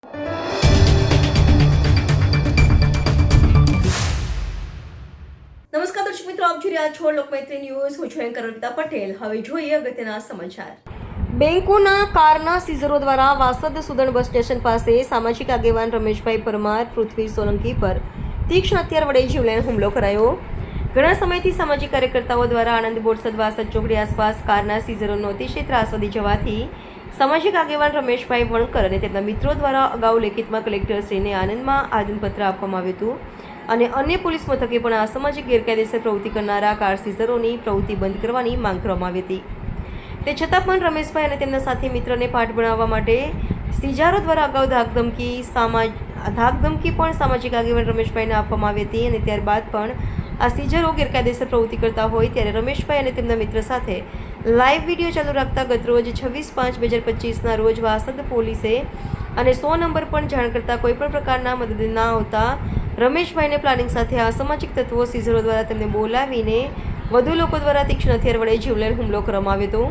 નમસ્કાર દર્શક મિત્રો, આપ જોઈ રહ્યા છો લોકમૈત્રી ન્યૂઝ. હું છું એન્કર અર્પિતા પટેલ. હવે જોઈએ અગત્યના સમાચાર. બેંકોના કારના સીઝરો દ્વારા વાસદ સુદણ બસ સ્ટેશન પાસે સામાજિક આગેવાન રમેશભાઈ પરમાર, પૃથ્વી સોલંકી પર તીક્ષ્ણ હથિયાર વડે જીવલેણ હુમલો કરાયો. ઘણા સમયથી સામાજિક કાર્યકર્તાઓ દ્વારા આણંદ બોરસદ વાસદ ચોકડી આસપાસ કારના સીઝરોનો અતિશય ત્રાસ વધી જવાથી સામાજિક આગેવાન રમેશભાઈ વણકર અને તેમના મિત્રો દ્વારા અગાઉ લેખિતમાં કલેક્ટરશ્રીને આનંદમાં આવેદનપત્ર આપવામાં આવ્યું હતું અને અન્ય પોલીસ મથકે પણ અસામાજિક ગેરકાયદેસર પ્રવૃત્તિ કરનારા કાર સીઝરોની પ્રવૃત્તિ બંધ કરવાની માંગ કરવામાં આવી હતી. તે છતાં પણ રમેશભાઈ અને તેમના સાથી મિત્રને પાઠ ભણાવવા માટે સીઝરો દ્વારા અગાઉ ધાકધમકી પણ સામાજિક આગેવાન રમેશભાઈને આપવામાં આવી હતી અને ત્યારબાદ પણ આ સીઝરો ગેરકાયદેસર પ્રવૃત્તિ કરતા હોય ત્યારે રમેશભાઈ અને તેમના મિત્ર સાથે લાઈવ વિડીયો ચાલુ રાખતા ગતરોજ 26/5/2025ના રોજ વાસદ પોલીસે અને 100 નંબર પણ જાણ કરતા કોઈપણ પ્રકારના મદદ ના આવતા રમેશભાઈને પ્લાનિંગ સાથે અસામાજિક તત્વો સીઝરો દ્વારા તેમને બોલાવીને વધુ લોકો દ્વારા તીક્ષ્ણ હથિયાર વડે જીવલેણ હુમલો કરવામાં આવ્યો હતો,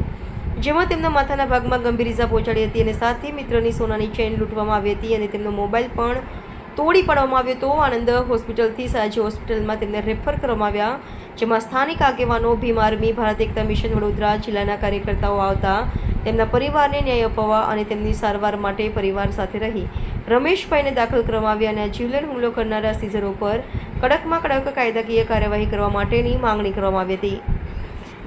જેમાં તેમના માથાના ભાગમાં ગંભીર ઈજા પહોંચાડી હતી અને સાથી મિત્રની સોનાની ચેઇન લૂંટવામાં આવી હતી અને તેમનો મોબાઈલ પણ તોડી પાડવામાં આવ્યો હતો. આનંદ હોસ્પિટલથી સાજી હોસ્પિટલમાં તેમને રેફર કરવામાં આવ્યા, જેમાં સ્થાનિક આગેવાનો, ભીમ આર્મી, ભારત એકતા મિશન વડોદરા જિલ્લાના કાર્યકર્તાઓ આવતા તેમના પરિવારને ન્યાય અપાવવા અને તેમની સારવાર માટે પરિવાર સાથે રહી રમેશભાઈને દાખલ કરવામાં આવ્યા અને આ જીવલેણ હુમલો કરનારા સીઝરો પર કડકમાં કડક કાયદાકીય કાર્યવાહી કરવા માટેની માંગણી કરવામાં આવી હતી.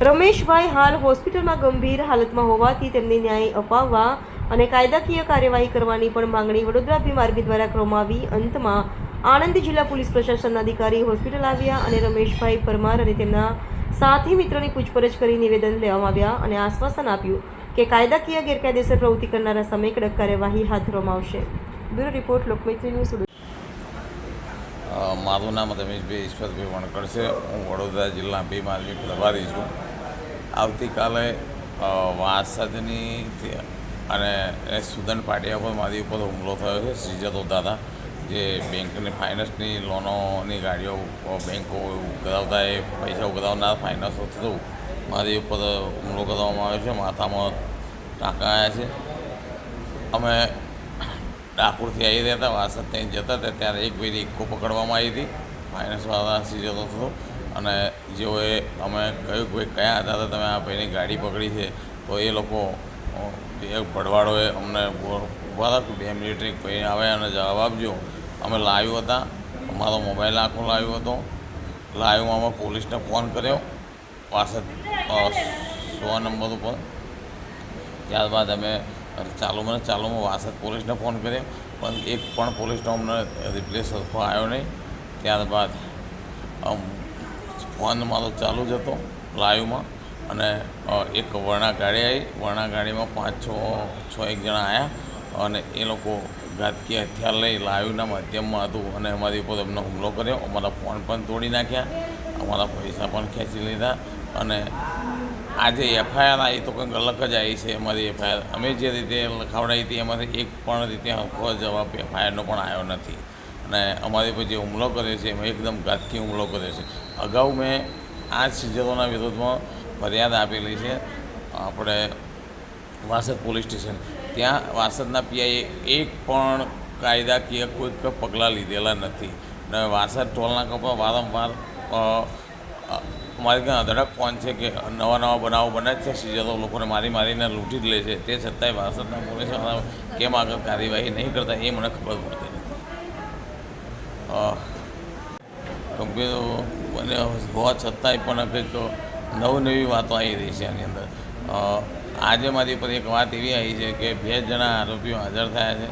રમેશભાઈ હાલ હોસ્પિટલમાં ગંભીર હાલતમાં હોવાથી તેમને ન્યાય અપાવવા અને કાયદાકીય કાર્યવાહી કરવાની પણ માંગણી વડોદરા ભીમ આર્મી દ્વારા કરવામાં આવી. અંતમાં આણંદ જિલ્લા પોલીસ પ્રશાસનના અધિકારી હોસ્પિટલ આવ્યા અને રમેશભાઈ પરમાર અને તેમના સાથી મિત્રોની પૂછપરછ કરી નિવેદન લેવામાં આવ્યા અને આશ્વાસન આપ્યું કે કાયદાકીય ગેરકાયદેસર પ્રવૃત્તિ કરનારા સામે કડક કાર્યવાહી હાથ ધરવામાં આવશે. Bureau report, Lokmaitri news. મારું નામ રમેશભાઈ ઈશ્વરભાઈ વણકર છે. હું વડોદરા જિલ્લા ભીમ આર્મી પ્રભારી છું. આવતીકાલે વાસદની અને સુદન પાટિયા પર મારી ઉપર હુમલો થયો છે સીઝરો દ્વારા, જે બેંકની ફાઇનાન્સની લોનોની ગાડીઓ બેંકો ઉઘરાવતા એ પૈસા ઉઘરાવનાર ફાઇનાન્સો થ્રુ મારી ઉપર હુમલો કરવામાં આવ્યો છે. માથામાં ટાંકા આવ્યા છે. અમે ડાકોરથી આવી રહ્યા હતા, વાસદ ત્યાં જતા હતા ત્યારે એક ભાઈની ઇક્કો પકડવામાં આવી હતી ફાઇનાન્સવાળા સીઝરો થ્રુ, અને જેઓએ અમે કહ્યું કે ભાઈ કયા આધારે તમે આ ભાઈની ગાડી પકડી છે, તો એ લોકો એક ભડવાડોએ અમને ઊભા હતા કે 2 મિનિટ ભાઈ આવે અને જવાબ આપજો. અમે લાઈવ હતા, અમારો મોબાઈલ આખો લાઈવ હતો. લાઈવમાં અમે પોલીસને ફોન કર્યો વાસદ 100 નંબર ઉપર. ત્યારબાદ અમે ચાલુમાં વાસદ પોલીસને ફોન કર્યો, પણ એક પણ પોલીસનો અમને રિપ્લે સરખો આવ્યો નહીં. ત્યારબાદ ફોન મારો ચાલુ જ હતો લાઈવમાં, અને એક વર્ણા ગાડી આવી. વર્ણા ગાડીમાં 5-6 જણા આવ્યા અને એ લોકો ઘાતકી હથિયાર લઈ લાઈવના માધ્યમમાં હતું અને અમારી ઉપર એમનો હુમલો કર્યો. અમારા ફોન પણ તોડી નાખ્યા, અમારા પૈસા પણ ખેંચી લીધા. અને આજે એફઆઈઆર આવી તો કંઈક અલગ જ આવી છે. અમારી એફઆઈઆર અમે જે રીતે લખાવડાવી હતી એમાંથી એક પણ રીતે હરખો જવાબ એફઆઈઆરનો પણ આવ્યો નથી. અને અમારી પર જે હુમલો કર્યો છે એમાં એકદમ ઘાતકી હુમલો કર્યો છે. અગાઉ મેં આ સીઝરોના વિરોધમાં ફરિયાદ આપેલી છે આપણે વાસદ પોલીસ સ્ટેશન. ત્યાં વાસદના પીઆઈએ એક પણ કાયદાકીય કોઈક પગલાં લીધેલા નથી. અને વાસદ ટોલનાકા પર વારંવાર અમારી ત્યાં અધડક ફોન છે કે નવા બનાવો બને જ છે, સીઝરો લોકોને મારીને લૂંટી જ લે છે. તે છતાંય વાસદના પોલીસવાળા કેમ આગળ કાર્યવાહી નહીં કરતા એ મને ખબર પડતી નથી. ગંભીર બને હોવા છતાંય પણ કંઈક નવી વાતો આવી રહી છે આની અંદર. આજે મારી ઉપર એક વાત એવી આવી છે કે 2 જણા આરોપીઓ હાજર થયા છે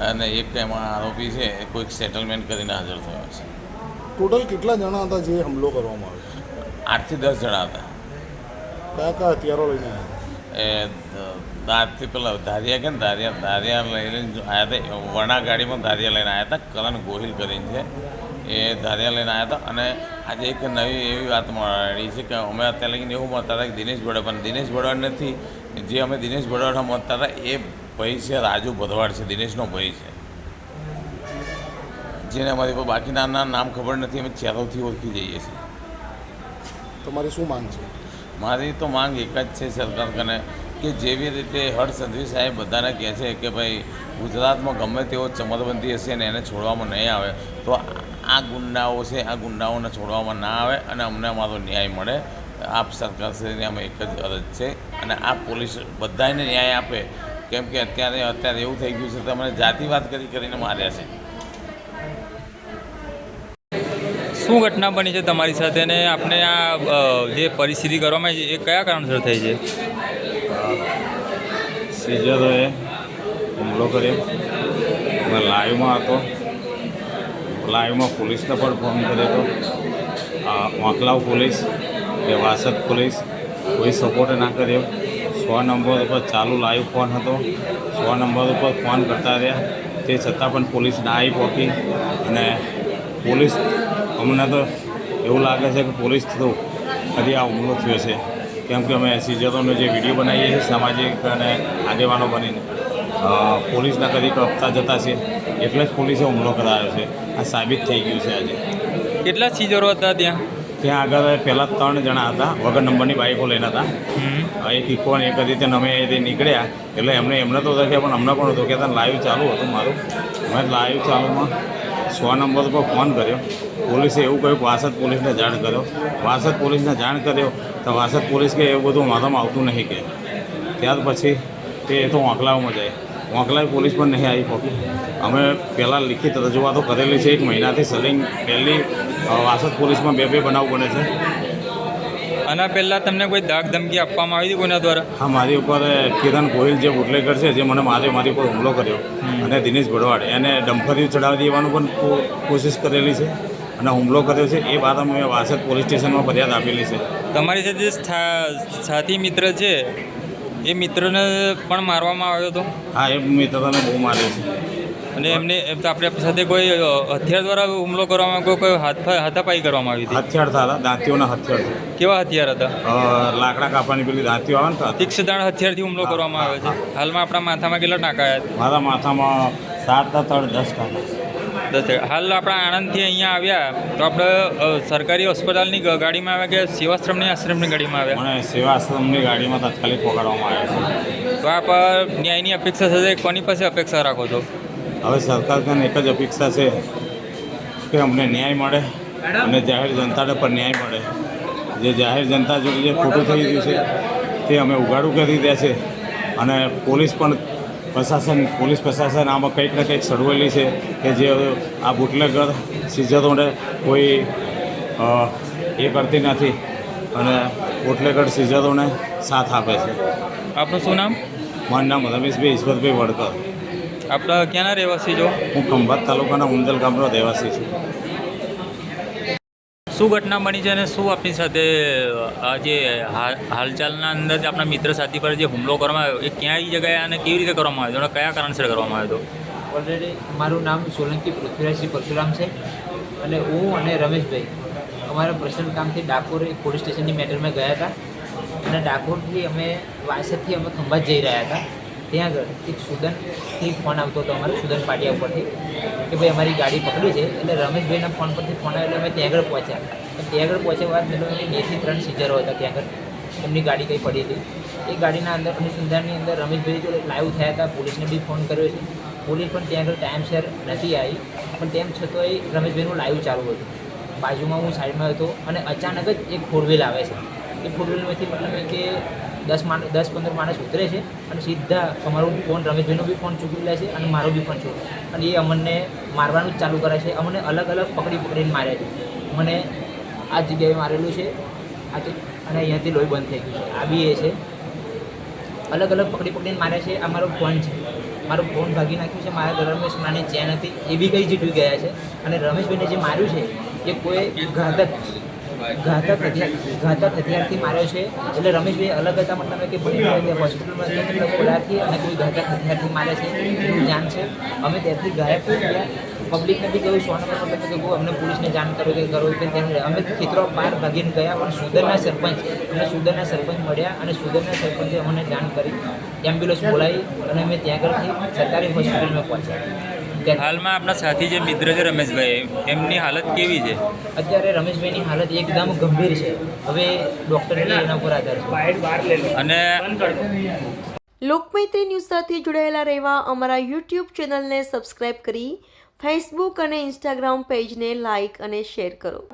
અને એક એમાં આરોપી છે કોઈક સેટલમેન્ટ કરીને હાજર થયો છે. ટોટલ કેટલા જણા હતા જે હુમલો કરવામાં આવ્યો? 8 થી 10 જણા હતા. કયા હથિયારો લઈને આવ્યા? એ દાંતથી પેલા ધારિયા કે ને ધારિયા લઈને આવ્યા હતા. વર્ણા ગાડીમાં ધારિયા લઈને આવ્યા હતા. કરણ ગોહિલ કરીને છે, એ ધારિયા લઈને આવ્યા હતા. અને આજે એક નવી એવી વાત મળી છે કે અમે અત્યારે લઈને એવું મળતા હતા કે દિનેશ ભડવાડ, પણ દિનેશ ભડવાડ નથી. જે અમે દિનેશ ભડવાડ મળતા હતા એ ભાઈ છે રાજુ ભદવાડ છે, દિનેશનો ભાઈ છે, જેને અમારી પર બાકીના નામ ખબર નથી. અમે ચહેરોથી ઓળખી જઈએ છીએ. તમારી શું માંગ છે? મારી તો માંગ એક જ છે સરકાર કને કે જેવી રીતે હર્ષ સંઘવી સાહેબ બધાને કહે છે કે ભાઈ ગુજરાતમાં ગમે તેવો ચમરબંધી હશે ને એને છોડવામાં નહીં આવે, તો આ ગુંડાઓ છે આ ગુંડાઓને છોડવામાં ના આવે અને અમને અમારો ન્યાય મળે. આપ સરકારશ્રીને અમે એક જ અરજ છે અને આ પોલીસ બધાને ન્યાય આપે, કેમ કે અત્યારે એવું થઈ ગયું છે કે અમને જાતિવાદ કરીને માર્યા છે. શું ઘટના બની છે તમારી સાથે અને આપણે આ જે પરિસ્થિતિ કરવામાં આવી છે એ કયા કારણસર થઈ છે? સિઝરોએ હુમલો કર્યો. મેં લાઈવમાં હતો. લાઈવમાં પોલીસને પણ ફોન કર્યો હતો. વાંકલાવ પોલીસ કે વાસદ પોલીસ કોઈ સપોર્ટ ના કર્યો. 100 નંબર ઉપર ચાલુ લાઈવ ફોન હતો. 100 નંબર ઉપર ફોન કરતા રહ્યા, તે છતાં પણ પોલીસ ના આવી પહોંચી. અને પોલીસ અમને તો એવું લાગે છે કે પોલીસ થ્રુ કદી આ હુમલો થયો છે, કેમ કે અમે સિઝરોનો જે વિડીયો બનાવીએ છીએ સામાજિક અને આગેવાનો બનીને પોલીસના કદી કપતા જતા છે, એટલે જ પોલીસે હુમલો કરાયો છે. આ સાબિત થઈ ગયું છે આજે. કેટલા સીઝરો હતા ત્યાં? ત્યાં આગળ પહેલાં 3 જણા હતા, વગર નંબરની બાઇકો લઈને હતા. એક ઇકો અને એક રીતે અમે એ નીકળ્યા એટલે એમને તો દેખ્યા, પણ અમને પણ હતું કે લાઈવ ચાલુ હતું મારું. મેં લાઈવ ચાલુમાં 100 નંબર પર ફોન કર્યો. પોલીસે એવું કહ્યું વાસદ પોલીસને જાણ કર્યો. વાસદ પોલીસને જાણ કર્યો તો વાસદ પોલીસ કે એવું બધું મારામાં આવતું નહીં કે. ત્યાર પછી તે તો વાંકલાવમાં જાય. વાંકલાવ પોલીસ પણ નહીં આવી પહોંચી. અમે પહેલાં લિખિત રજૂઆતો કરેલી છે 1 મહિનાથી. સલિંગ પહેલી વાસદ પોલીસમાં 2 બનાવ બને છે. આના પહેલાં તમને કોઈ દાગ ધમકી આપવામાં આવી હતી કોના દ્વારા? હા, મારી ઉપર કિરણ ગોહિલ જે બુટલેગર છે, જે મને મારી ઉપર હુમલો કર્યો, અને દિનેશ ભડવાડ એને ડમ્ફરી ચડાવી દેવાનું પણ કોશિશ કરેલી છે અને હુમલો કર્યો છે. એ બાદ અમે વાસદ પોલીસ સ્ટેશનમાં ફરિયાદ આપેલી છે. તમારી સાથે જે સાથી મિત્ર છે એ મિત્રને પણ મારવામાં આવ્યો હતો? હા, એ મિત્રને બહુ માર્યો છે. અને એમને આપણી સાથે કોઈ હથિયાર દ્વારા હુમલો કરવામાં કોઈ હાથાપાઈ કરવામાં આવી હતી? હથિયાર હતા, દાંતીઓના હથિયાર. કેવા હથિયાર હતા? લાકડા કાપવાની પેલી દાંતીઓ આવે ને, તીક્ષ્ણ હથિયારથી હુમલો કરવામાં આવ્યો છે. હાલમાં આપણા માથામાં કેટલા ટાંકા આવ્યા? મારા માથામાં 7 3 10 ટાંકા. 10. હાલ આપણા આણંદથી અહીંયા આવ્યા તો આપણે સરકારી હોસ્પિટલની ગાડીમાં આવ્યા કે સેવાશ્રમની આશ્રમની ગાડીમાં આવ્યા? મને સેવાશ્રમની ગાડીમાં તાત્કાલિક પકડવામાં આવ્યા છે. તો આપ ન્યાયની અપેક્ષા સાથે કોની પાસે અપેક્ષા રાખો છો? હવે સરકાર ખાને એક જ અપેક્ષા છે કે અમને ન્યાય મળે અને જાહેર જનતાને પણ ન્યાય મળે. જે જાહેર જનતા જોડે જે ખોટું થઈ ગયું છે તે અમે ઉઘાડું કરી રહ્યા છે. અને પોલીસ પ્રશાસન આમાં કંઈક ને કંઈક સડવેલી છે કે જે આ બુટલેગર સિઝરોને કોઈ એ કરતી નથી અને બુટલેગર સિઝરોને સાથ આપે છે. આપનું શું નામ? મારું નામ રમેશભાઈ ઈશ્વરભાઈ વડકર. આપણે ક્યાંના રહેવાસી છો? હું ખંભાત તાલુકાના ઉંદલ ગામનો રહેવાસી છું. શું ઘટના બની છે અને શું આપની સાથે આ જે હાલચાલના અંદર આપણા મિત્ર સાથી પર જે હુમલો કરવામાં આવ્યો એ ક્યાં જગ્યાએ અને કેવી રીતે કરવામાં આવ્યો અને કયા કારણસર કરવામાં આવ્યો? ઓલરેડી મારું નામ સોલંકી પૃથ્વીરાજસિંહ પરશુરામ છે અને હું અને રમેશભાઈ અમારા પર્સનલ કામથી ડાકોર પોલીસ સ્ટેશનની મેટરમાં ગયા હતા. અને ડાકોરથી અમે વાસદથી અમે ખંભાત જઈ રહ્યા હતા. ત્યાં આગળ એક સુદનથી ફોન આવતો હતો, અમારે સુદન પાટિયા ઉપરથી કે ભાઈ અમારી ગાડી પકડી છે. એટલે રમેશભાઈના ફોન પરથી ફોન આવ્યો એટલે અમે ત્યાં આગળ પહોંચ્યા. ત્યાં આગળ પહોંચ્યા બાદ મેં 2 થી 3 સીઝરો હતા ત્યાં આગળ. એમની ગાડી કંઈ પડી હતી. એ ગાડીના અંદર અનુસંધાનની અંદર રમેશભાઈ જોડે લાઈવ થયા હતા. પોલીસને બી ફોન કર્યો છે. પોલીસ પણ ત્યાં આગળ ટાઈમસર નથી આવી, પણ તેમ છતાંય રમેશભાઈનું લાઈવ ચાલુ હતું. બાજુમાં હું સાઈડમાં હતો અને અચાનક જ એક 4 વ્હીલ આવે છે. એ 4 વ્હીલમાંથી મતલબ કે 10-15 માણસ ઉતરે છે અને સીધા અમારો ફોન, રમેશભાઈનો બી ફોન ચૂકી લે છે અને મારો બી ફોન ચૂકે, અને એ અમને મારવાનું જ ચાલુ કરે છે. અમને અલગ અલગ પકડીને માર્યા છે. મને આ જગ્યાએ મારેલું છે અને અહીંયાથી લોહી બંધ થઈ ગયું છે. આ બી એ છે. અલગ અલગ પકડીને માર્યા છે. આ મારો ફોન છે. મારો ફોન ભાગી નાખ્યું છે. મારા ગળામાં સોનાની ચેન હતી એ બી કંઈ જીતવી ગયા છે. અને રમેશભાઈને જે માર્યું છે એ કોઈ ઘાતક હથિયારથી માર્યો છે. એટલે રમેશભાઈ અલગ હતા, મતલબ કે હોસ્પિટલમાં ખોલાથી અને કોઈ ઘાતક હથિયારથી મારે છે એવું જાણ છે. અમે ત્યાંથી ગાયબ થઈ ગયા. પબ્લિકને બી કહ્યું 100 નંબર પર કે અમને પોલીસને જાણ કરો કે અમે ખેતરો બહાર ભાગીને ગયા. પણ સુદરના સરપંચ મળ્યા અને સુદરના સરપંચે અમને જાણ કરી, એમ્બ્યુલન્સ બોલાવી અને અમે ત્યાં આગળથી સરકારી હોસ્પિટલમાં પહોંચ્યા. અત્યારે હાલમાં આપણા સાથી જે મિત્ર છે રમેશભાઈ, એમની હાલત કેવી છે? અત્યારે રમેશભાઈની હાલત એકદમ ગંભીર છે. હવે ડૉક્ટરની એના પર આધાર છે. અને લોકમૈત્રી ન્યૂઝ સાથે જોડાયેલા રહેવા અમારા યુટ્યુબ ચેનલને સબસ્ક્રાઇબ કરી ફેસબુક અને ઇન્સ્ટાગ્રામ પેજને લાઇક અને શેર કરો.